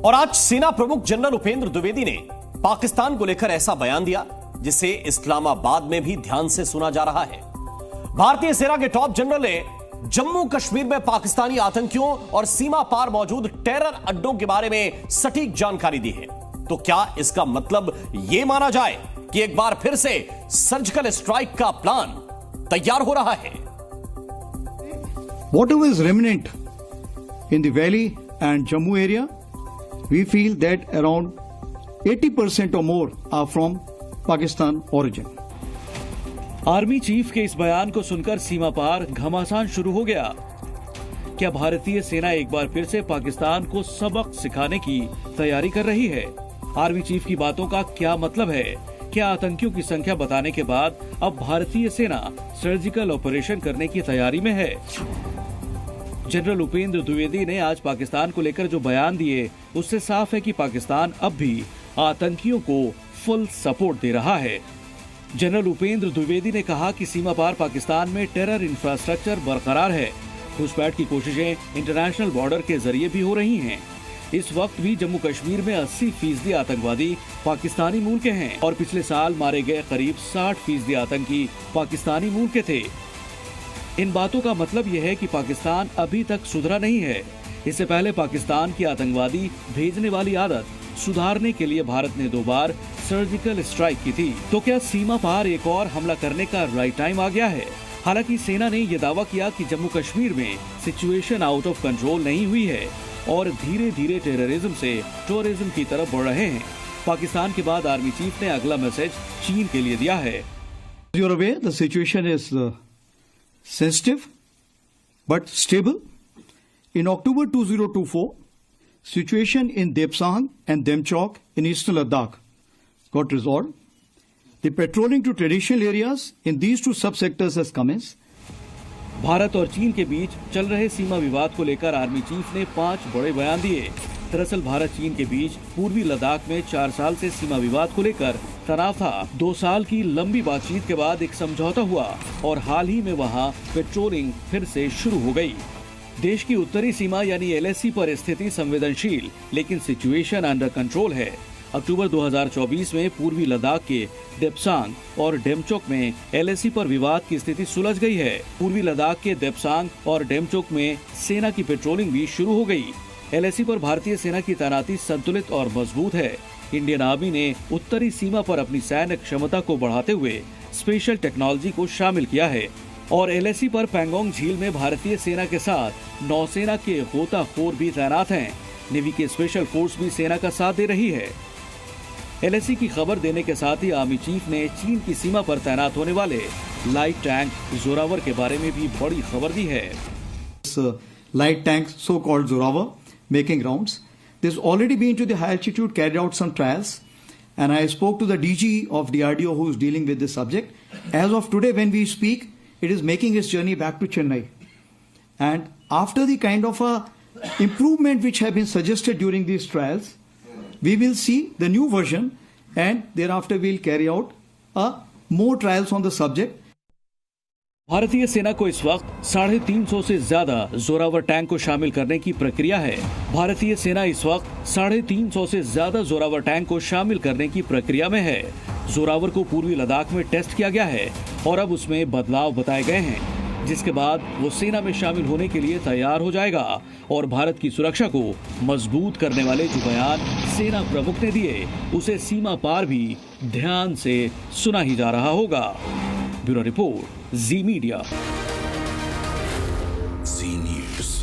और आज सेना प्रमुख जनरल उपेंद्र द्विवेदी ने पाकिस्तान को लेकर ऐसा बयान दिया जिसे इस्लामाबाद में भी ध्यान से सुना जा रहा है। भारतीय सेना के टॉप जनरल ने जम्मू कश्मीर में पाकिस्तानी आतंकियों और सीमा पार मौजूद टेरर अड्डों के बारे में सटीक जानकारी दी है। तो क्या इसका मतलब यह माना जाए कि एक बार फिर से सर्जिकल स्ट्राइक का प्लान तैयार हो रहा है? Whatever is remnant in the valley and Jammu area, we feel that around 80% or more are from Pakistan origin. Army chief के इस बयान को सुनकर सीमा पार घमासान शुरू हो गया। क्या भारतीय सेना एक बार फिर से पाकिस्तान को सबक सिखाने की तैयारी कर रही है? आर्मी चीफ की बातों का क्या मतलब है? क्या आतंकियों की संख्या बताने के बाद अब भारतीय सेना सर्जिकल ऑपरेशन करने की तैयारी में है? जनरल उपेंद्र द्विवेदी ने आज पाकिस्तान को लेकर जो बयान दिए, उससे साफ है कि पाकिस्तान अब भी आतंकियों को फुल सपोर्ट दे रहा है। जनरल उपेंद्र द्विवेदी ने कहा कि सीमा पार पाकिस्तान में टेरर इंफ्रास्ट्रक्चर बरकरार है। घुसपैठ की कोशिशें इंटरनेशनल बॉर्डर के जरिए भी हो रही हैं। इस वक्त भी जम्मू कश्मीर में 80% आतंकवादी पाकिस्तानी मूल के हैं और पिछले साल मारे गए करीब 60% आतंकी पाकिस्तानी मूल के थे। इन बातों का मतलब यह है कि पाकिस्तान अभी तक सुधरा नहीं है। इससे पहले पाकिस्तान की आतंकवादी भेजने वाली आदत सुधारने के लिए भारत ने 2 बार सर्जिकल स्ट्राइक की थी। तो क्या सीमा पार एक और हमला करने का राइट टाइम आ गया है? हालांकि सेना ने यह दावा किया कि जम्मू कश्मीर में सिचुएशन आउट ऑफ कंट्रोल नहीं हुई है और धीरे धीरे टेररिज्म से टूरिज्म की तरफ बढ़ रहे हैं। पाकिस्तान के बाद आर्मी चीफ ने अगला मैसेज चीन के लिए दिया है। You're aware the situation is sensitive but stable. In October 2024, situation in Depsang and Demchok in eastern Ladakh got resolved. The patrolling to traditional areas in these 2 subsectors has commenced. Bharat और चीन के बीच चल रहे सीमा विवाद को लेकर आर्मी चीफ ने 5 बड़े बयान दिए। दरअसल भारत चीन के बीच पूर्वी लद्दाख में 4 साल से सीमा विवाद को लेकर तनाव था। 2 साल की लंबी बातचीत के बाद एक समझौता हुआ और हाल ही में वहां पेट्रोलिंग फिर से शुरू हो गई। देश की उत्तरी सीमा यानी LAC पर स्थिति संवेदनशील लेकिन सिचुएशन अंडर कंट्रोल है। अक्टूबर 2024 में पूर्वी लद्दाख के देप्सांग और डेमचोक में LAC पर विवाद की स्थिति सुलझ गई है। पूर्वी लद्दाख के देप्सांग और डेमचोक में सेना की पेट्रोलिंग भी शुरू हो गई। LAC पर भारतीय सेना की तैनाती संतुलित और मजबूत है। इंडियन आर्मी ने उत्तरी सीमा पर अपनी सैन्य क्षमता को बढ़ाते हुए स्पेशल टेक्नोलॉजी को शामिल किया है और LAC पर पैंगोंग झील में भारतीय सेना के साथ नौसेना के गोताखोर भी तैनात हैं। नेवी के स्पेशल फोर्स भी सेना का साथ दे रही है। LAC की खबर देने के साथ ही आर्मी चीफ ने चीन की सीमा पर तैनात होने वाले लाइट टैंक जोरावर के बारे में भी बड़ी खबर दी है। Light tank, so-called Zoravar, making rounds. There's already been to the high altitude carried out some trials, and I spoke to the DG of DRDO who is dealing with this subject. As of today, when we speak, it is making its journey back to Chennai. And after the kind of improvement which have been suggested during these trials, we will see the new version, and thereafter we'll carry out more trials on the subject. भारतीय सेना को इस वक्त 350 से ज्यादा Zorawar tank को शामिल करने की प्रक्रिया है। भारतीय सेना इस वक्त 350 से ज्यादा जोरावर टैंक को शामिल करने की प्रक्रिया में है। जोरावर को पूर्वी लद्दाख में टेस्ट किया गया है और अब उसमें बदलाव बताए गए हैं, जिसके बाद वो सेना में शामिल होने के लिए तैयार हो जाएगा और भारत की सुरक्षा को मजबूत करने वाले जो बयान सेना प्रमुख ने दिए, उसे सीमा पार भी ध्यान से सुना ही जा रहा होगा। ब्यूरो रिपोर्ट, जी मीडिया। जी न्यूज़।